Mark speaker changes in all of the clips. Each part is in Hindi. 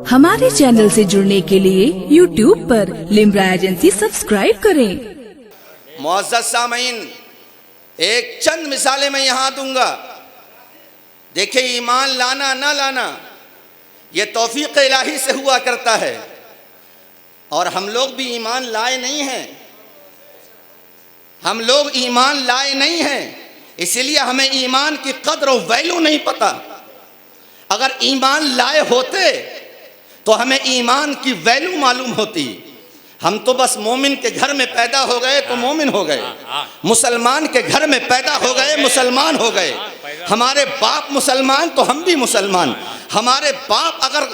Speaker 1: हमारे चैनल से जुड़ने के लिए YouTube पर लिम्रा एजेंसी सब्सक्राइब करें।
Speaker 2: मुअज़्ज़ज़ सामीन, एक चंद मिसालें मैं यहाँ दूंगा। देखिए, ईमान लाना ना लाना ये तौफीक इलाही से हुआ करता है, और हम लोग भी ईमान लाए नहीं हैं। हम लोग ईमान लाए नहीं हैं, इसीलिए हमें ईमान की कद्र और वैल्यू नहीं पता। अगर ईमान लाए होते तो हमें ईमान की वैल्यू मालूम होती। हम तो बस मोमिन के घर में पैदा हो गए तो मोमिन हो गए, मुसलमान के घर में पैदा हो गए मुसलमान हो गए। हमारे बाप मुसलमान तो हम भी मुसलमान, हमारे बाप अगर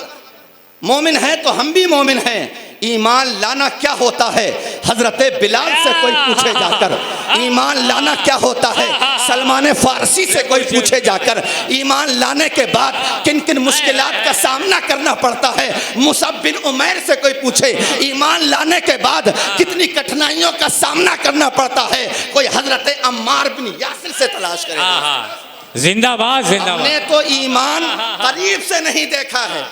Speaker 2: मोमिन हैं तो हम भी मोमिन हैं। ईमान लाना क्या होता है, हजरत बिलाल से कोई पूछे जाकर। ईमान लाना क्या होता है, सलमान फारसी से कोई पूछे जाकर। ईमान लाने के बाद किन किन मुश्किलात का सामना करना पड़ता है, मुसअब बिन उमैर से कोई पूछे। ईमान लाने के बाद कितनी कठिनाइयों का सामना करना पड़ता है, कोई हजरत अम्मार बिन यासिर से तलाश करे।
Speaker 3: जिंदाबाद जिंदाबाद।
Speaker 2: हमने तो ईमान करीब से नहीं देखा है।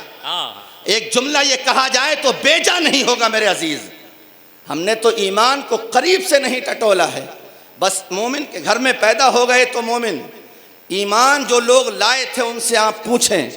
Speaker 2: एक जुमला ये कहा जाए तो बेजा नहीं होगा मेरे अजीज। हमने तो ईमान को करीब से नहीं टटोला है। बस मोमिन के घर में पैदा हो गए तो मोमिन। ईमान जो लोग लाए थे उनसे आप पूछें।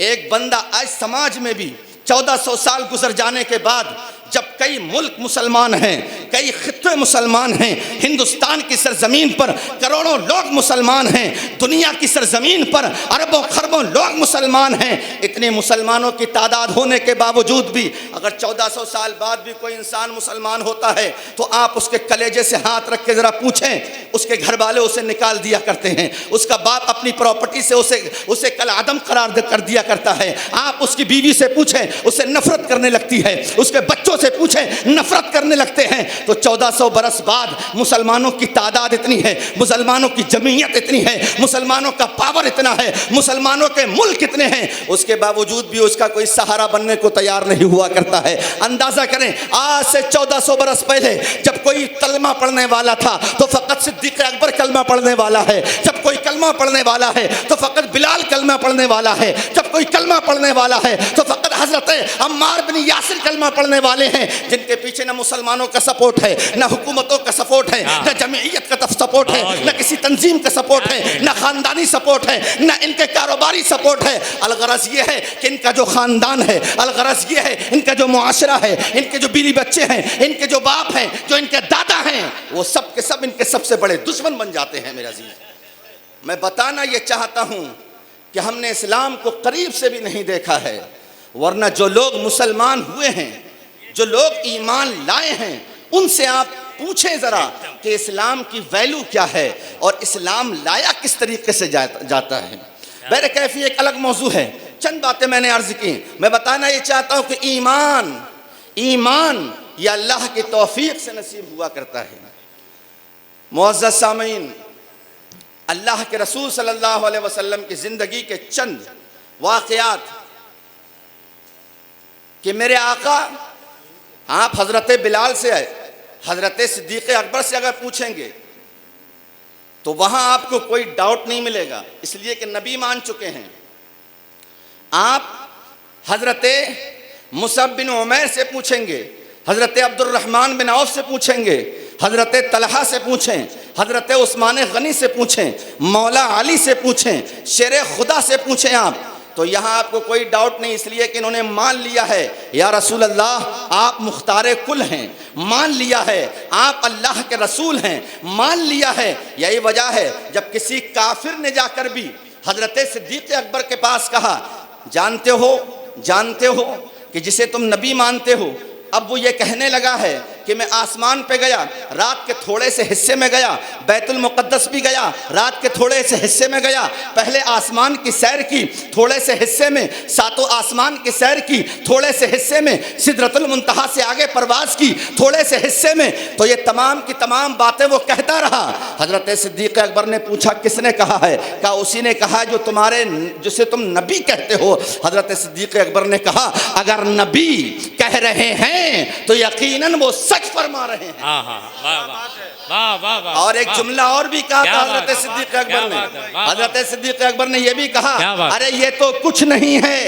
Speaker 2: एक बंदा आज समाज में भी 1400 साल गुजर जाने के बाद, जब कई मुल्क मुसलमान हैं, कई खित्ते मुसलमान हैं, हिंदुस्तान की सरजमीन पर करोड़ों लोग मुसलमान हैं, दुनिया की सरजमीन पर अरबों खरबों लोग मुसलमान हैं। इतने मुसलमानों की तादाद होने के बावजूद भी अगर 1400 साल बाद भी कोई इंसान मुसलमान होता है तो आप उसके कलेजे से हाथ रख के ज़रा पूछें। उसके घर वाले उसे निकाल दिया करते हैं, उसका बाप अपनी प्रॉपर्टी से उसे कल आदम करार कर दिया करता है। आप उसकी बीवी से पूछें, उसे नफरत करने लगती है। उसके बच्चों से पूछें, नफरत करने लगते हैं। तो 1400 बरस बाद मुसलमानों की तादाद इतनी है, मुसलमानों की जमीयत इतनी है, मुसलमानों का पावर इतना है, मुसलमानों के मुल्क इतने हैं, उसके बावजूद भी उसका कोई सहारा बनने को तैयार नहीं हुआ करता है। अंदाजा करें, आज से 1400 बरस पहले जब कोई कलमा पढ़ने वाला था तो फकत सिद्दीक़ अकबर कलमा पढ़ने वाला है। जब कोई कलमा पढ़ने वाला है तो फकत बिलाल कलमा पढ़ने वाला है। जब कोई कलमा पढ़ने वाला है तो फकत हजरत अम्मार बिन यासिर कलमा पढ़ने वाले हैं, जिनके पीछे न मुसलमानों का सपोर्ट है, न हुकूमतों का सपोर्ट है, न जमीयत का सपोर्ट है, न किसी तंजीम का सपोर्ट है, न खानदानी सपोर्ट है, न इनके कारोबारी सपोर्ट है। अलगरज ये है कि इनका जो खानदान है, अलगरज ये है इनका जो मुआशरा है, इनके जो बीवी बच्चे हैं, इनके जो बाप हैं, जो इनके दादा हैं, वो सब के सब इनके सबसे बड़े दुश्मन बन जाते हैं। मेरा अजीज, मैं बताना ये चाहता हूँ कि हमने इस्लाम को करीब से भी नहीं देखा है, वरना जो लोग मुसलमान हुए हैं, जो लोग ईमान लाए हैं, उनसे आप पूछें ज़रा कि इस्लाम की वैल्यू क्या है और इस्लाम लाया किस तरीके से जाता है। बैर कैफी एक अलग मौजू है, चंद बातें मैंने अर्ज की। मैं बताना ये चाहता हूँ कि ईमान ये अल्लाह की तौफीक से नसीब हुआ करता है। मुअज़्ज़ज़ सामीन, अल्लाह के रसूल सल्लल्लाहु अलैहि वसल्लम की ज़िंदगी के चंद वाक़यात कि मेरे आका, आप हज़रत बिलाल से, हज़रत सिद्दीक़ अकबर से अगर पूछेंगे तो वहाँ आपको कोई डाउट नहीं मिलेगा, इसलिए कि नबी मान चुके हैं। आप हज़रत मुसअब बिन उमैर से पूछेंगे, हज़रत अब्दुर्रहमान बिन औफ से पूछेंगे, हज़रत तलहा से पूछें, हज़रत उस्मान गनी से पूछें, मौला अली से पूछें, शेर खुदा से पूछें आप, तो यहाँ आपको कोई डाउट नहीं, इसलिए कि इन्होंने मान लिया है या रसूल अल्लाह आप मुख्तारे कुल हैं, मान लिया है आप अल्लाह के रसूल हैं, मान लिया है। यही वजह है जब किसी काफिर ने जाकर भी हज़रत सिद्दीक़ अकबर के पास कहा, जानते हो कि जिसे तुम नबी मानते हो, अब वो ये कहने लगा है कि मैं आसमान पे गया, रात के थोड़े से हिस्से में गया, बैतुल मुक़द्दस भी गया, रात के थोड़े से हिस्से में गया, पहले आसमान की सैर की, थोड़े से हिस्से में सातों आसमान की सैर की, थोड़े से हिस्से में सिदरतुल मुंतहा से आगे परवाज़ की, थोड़े से हिस्से में। तो ये तमाम की तमाम बातें वो कहता रहा। हज़रत सिद्दीक़ अकबर ने पूछा, किसने कहा है? कहा उसी ने कहा जिसे तुम नबी कहते हो। हज़रत सिद्दीक़ अकबर ने कहा, अगर नबी कह रहे हैं तो यकीनन वो सच फरमा रहे हैं।
Speaker 3: हाँ हाँ, वाह वाह वाह वाह वाह।
Speaker 2: और एक जुमला और भी कहा था हजरत सिद्दीक अकबर ने, हजरत सिद्दीक अकबर ने यह भी कहा, अरे ये तो कुछ नहीं है,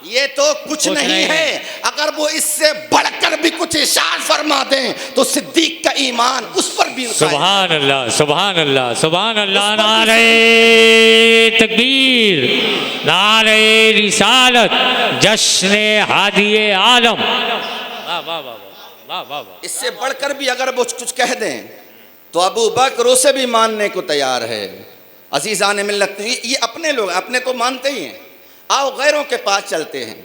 Speaker 2: ये तो कुछ नहीं है, अगर वो इससे बढ़कर भी कुछ इरशाद फरमा दें तो सिद्दीक का ईमान उस पर भी।
Speaker 3: सुभान अल्लाह सुभान अल्लाह सुभान अल्लाह। नारे तकबीर, नारे रिसालत, जश्न हादिए आलम। वाह वाह वाह वाह वाह वाह। इससे
Speaker 2: बढ़कर भी अगर वो कुछ कह दें तो अबू बकर उसे भी मानने को तैयार है। अजीज़ान मिल्लत, ये अपने लोग, अपने तो मानते ही हैं, आओ गैरों के पास चलते हैं।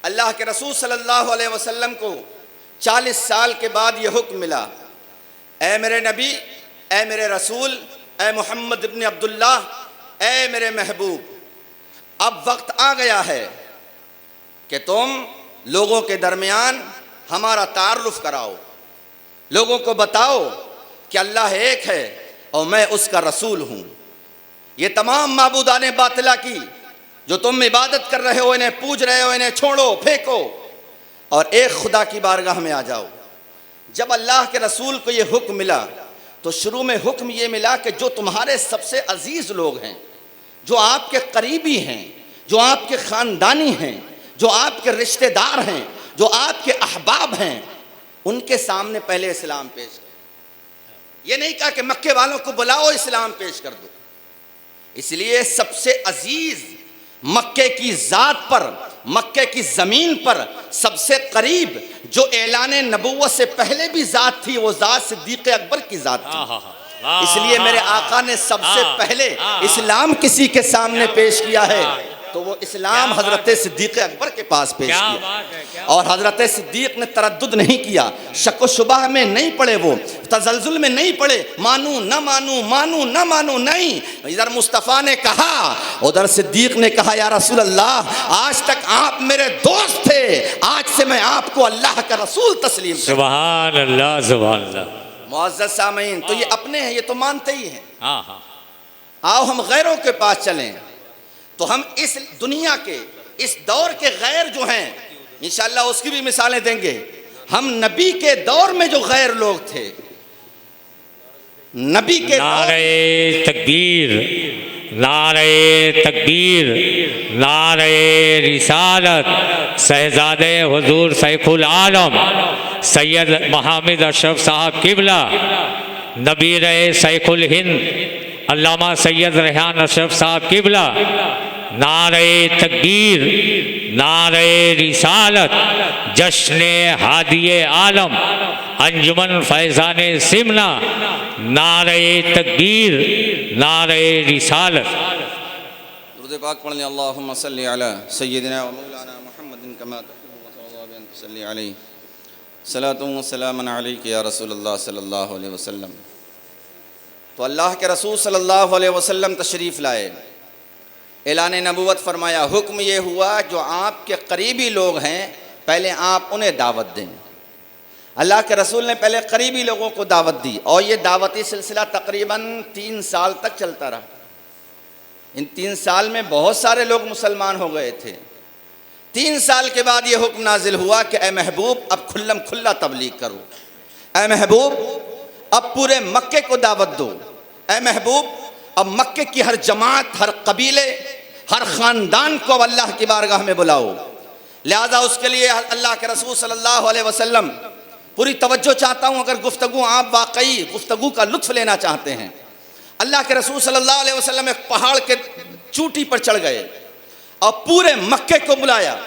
Speaker 2: अल्लाह के रसूल सल्लल्लाहु अलैहि वसल्लम को 40 साल के बाद ये हुक्म मिला, ए मेरे नबी, ए मेरे रसूल, ए मोहम्मद इब्न अब्दुल्लाह, ए मेरे महबूब, अब वक्त आ गया है कि तुम लोगों के दरमियान हमारा तारुफ कराओ, लोगों को बताओ कि अल्लाह एक है और मैं उसका रसूल हूँ। ये तमाम माबूदाने बातिला की जो तुम इबादत कर रहे हो, इन्हें पूज रहे हो, इन्हें छोड़ो, फेंको और एक खुदा की बारगाह में आ जाओ। जब अल्लाह के रसूल को ये हुक्म मिला तो शुरू में हुक्म ये मिला कि जो तुम्हारे सबसे अजीज़ लोग हैं, जो आपके करीबी हैं, जो आपके ख़ानदानी हैं, जो आपके रिश्तेदार हैं, जो आपके अहबाब हैं, उनके सामने पहले इस्लाम पेश करो। ये नहीं कहा कि मक्के वालों को बुलाओ इस्लाम पेश कर दो। इसलिए सबसे अजीज मक्के की ज़ात पर, मक्के की ज़मीन पर सबसे करीब जो ऐलान नबुव्वत से पहले भी ज़ात थी, वो ज़ात सिद्दीक़ अकबर की ज़ात थी। इसलिए मेरे आका ने सबसे पहले इस्लाम किसी के सामने पेश किया है तो वो इस्लाम हज़रत सिद्दीक़ अकबर के पास पेश किया। और हज़रत सिद्दीक़ ने तरद्दुद नहीं किया, शक व शुबह में नहीं पड़े, वो तजल्जुल में नहीं पड़े, मानू न मानू, मानू न मानू नहीं। इधर मुस्तफ़ा ने कहा, उधर सिद्दीक़ ने कहा, या रसूल अल्लाह, आज तक आप मेरे दोस्त थे, आज से मैं आपको अल्लाह का रसूल तस्लीम।
Speaker 3: सुभान अल्लाह सुभान अल्लाह।
Speaker 2: मुअज़्ज़ज़ सामीन, तो ये अपने हैं, ये तो मानते ही हैं। आओ हम गैरों के पास चलें तो हम इस दुनिया के, इस दौर के गैर जो हैं, इंशाअल्लाह उसकी भी मिसालें देंगे। हम नबी के दौर में जो गैर लोग थे, नबी के
Speaker 3: नारे तकबीर, नारे तकबीर, नारे रिसालत, शहजादे हुजूर सैफुल आलम सैयद मोहम्मद अशरफ साहब किबला, नबी रहे सैफुल हिंद अल्लामा सैयद रेहान अशरफ साहब किबला, नारे तकबीर, नारे रिसालत, जश्न हादिए आलम, अंजुमन फैज़ान सिमना, नारे तकबीर, नारे रिसालत।
Speaker 2: दुरूद पाक पढ़ लें, अल्लाहुम्मा सल्ली अला सय्यिदिना व मौलाना मुहम्मदिन कमा सल्ली अलैहि सलातु व सलामन अलैका या रसूलल्लाह सल्लल्लाहु अलैहि वसल्लम। तो अल्लाह के रसूल सल्लल्लाहु अलैहि वसल्लम तशरीफ़ लाए, ऐलान नबुव्वत फरमाया। हुक्म ये हुआ जो आपके करीबी लोग हैं पहले आप उन्हें दावत दें। अल्लाह के रसूल ने पहले करीबी लोगों को दावत दी और ये दावती सिलसिला तकरीबन 3 साल तक चलता रहा। इन 3 साल में बहुत सारे लोग मुसलमान हो गए थे। 3 साल के बाद ये हुक्म नाजिल हुआ कि ए महबूब, अब खुल्लम खुल्ला तबलीग करो। ए महबूब, अब पूरे मक्के को दावत दो। ए महबूब, अब मक्के की हर जमात, हर कबीले, हर ख़ानदान को अब अल्लाह की बारगाह में बुलाओ। लिहाजा उसके लिए अल्लाह के रसूल सल्लल्लाहु अलैहि वसल्लम पूरी तवज्जो चाहता हूँ। अगर गुफ्तगू आप वाकई गुफ्तगू का लुत्फ़ लेना चाहते हैं, अल्लाह के रसूल सल्लल्लाहु अलैहि वसल्लम एक पहाड़ के चोटी पर चढ़ गए और पूरे मक्के को बुलाया,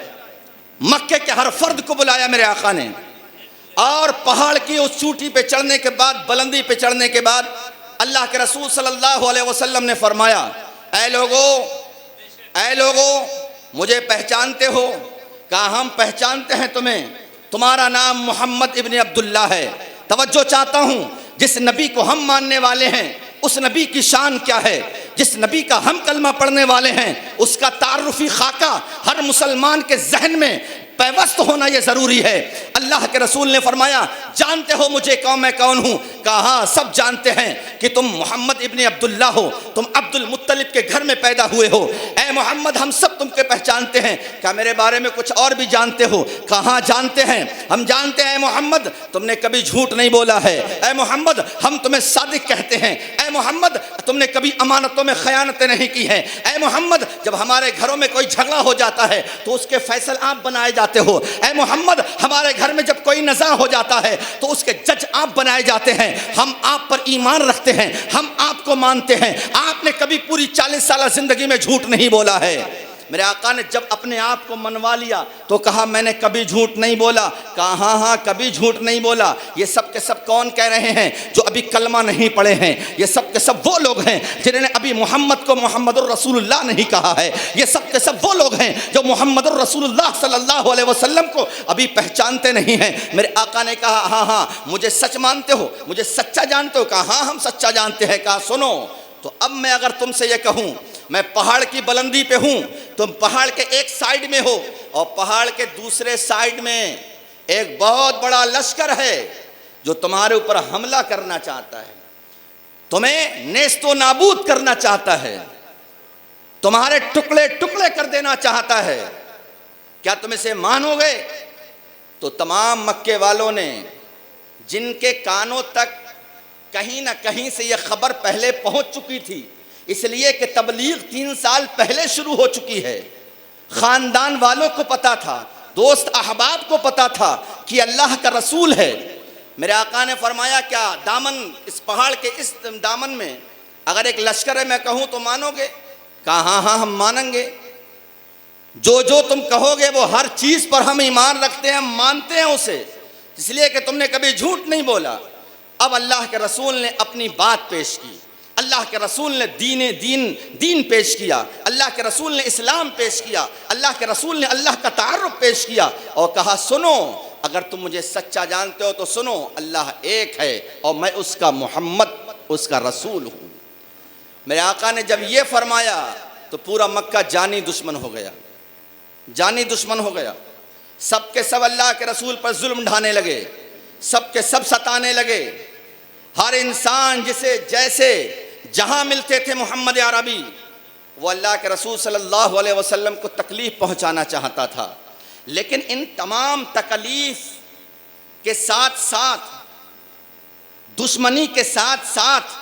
Speaker 2: मक्के के हर फर्द को बुलाया मेरे आका ने। और पहाड़ की उस चोटी पे चढ़ने के बाद, बुलंदी पे चढ़ने के बाद अल्लाह के रसूल सल्लल्लाहु अलैहि वसल्लम ने फरमाया, ऐ लोगो, मुझे पहचानते हो? कहा हम पहचानते हैं तुम्हें, तुम्हारा नाम मोहम्मद इब्न अब्दुल्ला है। तवज्जो चाहता हूँ, जिस नबी को हम मानने वाले हैं उस नबी की शान क्या है, जिस नबी का हम कलमा पढ़ने वाले हैं उसका तारुफी खाका हर मुसलमान के जहन में पैवस्त होना यह ज़रूरी है। अल्लाह के रसूल ने फरमाया, जानते हो मुझे कौन, मैं कौन हूँ? कहा हाँ, सब जानते हैं कि तुम मोहम्मद इब्न अब्दुल्ला हो, तुम अब्दुल मुत्तलिब के घर में पैदा हुए हो। ऐ ऐ मोहम्मद हम सब तुमको पहचानते हैं, क्या मेरे बारे में कुछ और भी जानते हो? कहाँ जानते हैं? हम जानते हैं ऐ मोहम्मद तुमने कभी झूठ नहीं बोला है, ऐ मोहम्मद हम तुम्हें सादिक कहते हैं, ऐ मोहम्मद तुमने कभी अमानतों में खयानतें नहीं की हैं, ऐ मोहम्मद जब हमारे घरों में कोई झगड़ा हो जाता है तो उसके फैसले आप बनाए जाते हो, ऐ मोहम्मद हमारे घर में जब कोई नज़ा हो जाता है तो उसके जज आप बनाए जाते हैं। हम आप पर ईमान रखते हैं, हम आपको मानते हैं। आपने कभी पूरी 40 साल जिंदगी में झूठ नहीं बोला है। मेरे आका ने जब अपने आप को मनवा लिया तो कहा मैंने कभी झूठ नहीं बोला। कहा हाँ हाँ कभी झूठ नहीं बोला। ये सब के सब कौन कह रहे हैं? जो अभी कलमा नहीं पढ़े हैं। ये सब के सब वो लोग हैं जिन्होंने अभी मोहम्मद को मोहम्मदुर रसूलुल्लाह नहीं कहा है। ये सब के सब वो लोग हैं जो मोहम्मदुर रसूलुल्लाह सल्लल्लाहु अलैहि वसल्लम को अभी पहचानते नहीं हैं। मेरे आका ने कहा हाँ हाँ मुझे सच मानते हो, मुझे सच्चा जानते हो? कहा हाँ हम सच्चा जानते हैं। कहा सुनो, तो अब मैं अगर तुमसे ये कहूँ मैं पहाड़ की बुलंदी पे हूँ, तुम पहाड़ के एक साइड में हो और पहाड़ के दूसरे साइड में एक बहुत बड़ा लश्कर है जो तुम्हारे ऊपर हमला करना चाहता है, तुम्हें नेस्तो नाबूद करना चाहता है, तुम्हारे टुकड़े टुकड़े कर देना चाहता है, क्या तुम इसे मानोगे? तो तमाम मक्के वालों ने, जिनके कानों तक कहीं ना कहीं से यह खबर पहले पहुंच चुकी थी, इसलिए कि तबलीग 3 साल पहले शुरू हो चुकी है, ख़ानदान वालों को पता था, दोस्त अहबाब को पता था कि अल्लाह का रसूल है। मेरे आका ने फरमाया क्या दामन, इस पहाड़ के इस दामन में अगर एक लश्कर है मैं कहूँ तो मानोगे? कहा हाँ हाँ हम मानेंगे। जो जो तुम कहोगे वो हर चीज़ पर हम ईमान रखते हैं, हम मानते हैं उसे, इसलिए कि तुमने कभी झूठ नहीं बोला। अब अल्लाह के रसूल ने अपनी बात पेश की, अल्लाह के रसूल ने दीन पेश किया, अल्लाह के रसूल ने इस्लाम पेश किया, अल्लाह के रसूल ने अल्लाह का तारुफ पेश किया और कहा सुनो, अगर तुम मुझे सच्चा जानते हो तो सुनो, अल्लाह एक है और मैं उसका मोहम्मद उसका रसूल हूँ। मेरे आका ने जब ये फरमाया तो पूरा मक्का जानी दुश्मन हो गया, जानी दुश्मन हो गया। सब के सब अल्लाह के रसूल पर जुल्म ढाने लगे, सब के सब सताने लगे। हर इंसान जिसे जैसे जहां मिलते थे मोहम्मद अरबी, वो अल्लाह के रसूल सल्लल्लाहु अलैहि वसल्लम को तकलीफ पहुंचाना चाहता था। लेकिन इन तमाम तकलीफ के साथ साथ, दुश्मनी के साथ साथ,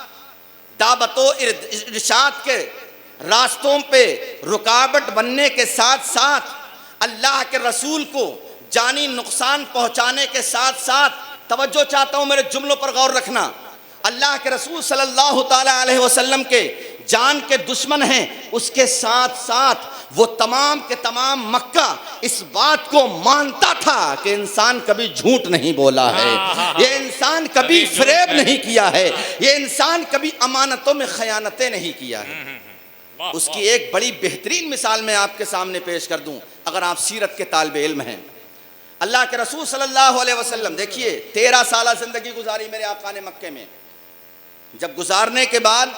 Speaker 2: दावतो इरशाद के रास्तों पे रुकावट बनने के साथ साथ, अल्लाह के रसूल को जानी नुकसान पहुंचाने के साथ साथ, तवज्जो चाहता हूँ मेरे जुमलों पर गौर रखना, अल्लाह के रसूल सल्लल्लाहु ताला अलैहि वसल्लम के जान के दुश्मन हैं, उसके साथ साथ वो तमाम के तमाम मक्का इस बात को मानता था कि इंसान कभी झूठ नहीं बोला है, ये इंसान कभी फरेब नहीं किया है, ये इंसान कभी अमानतों में खयानतें नहीं किया है। उसकी एक बड़ी बेहतरीन मिसाल मैं आपके सामने पेश कर दूं, अगर आप सीरत के तालिब इल्म हैं। अल्लाह के रसूल सल्लल्लाहु अलैहि वसल्लम देखिए 13 साल जिंदगी गुजारी मेरे आका ने मक्के में। जब गुजारने के बाद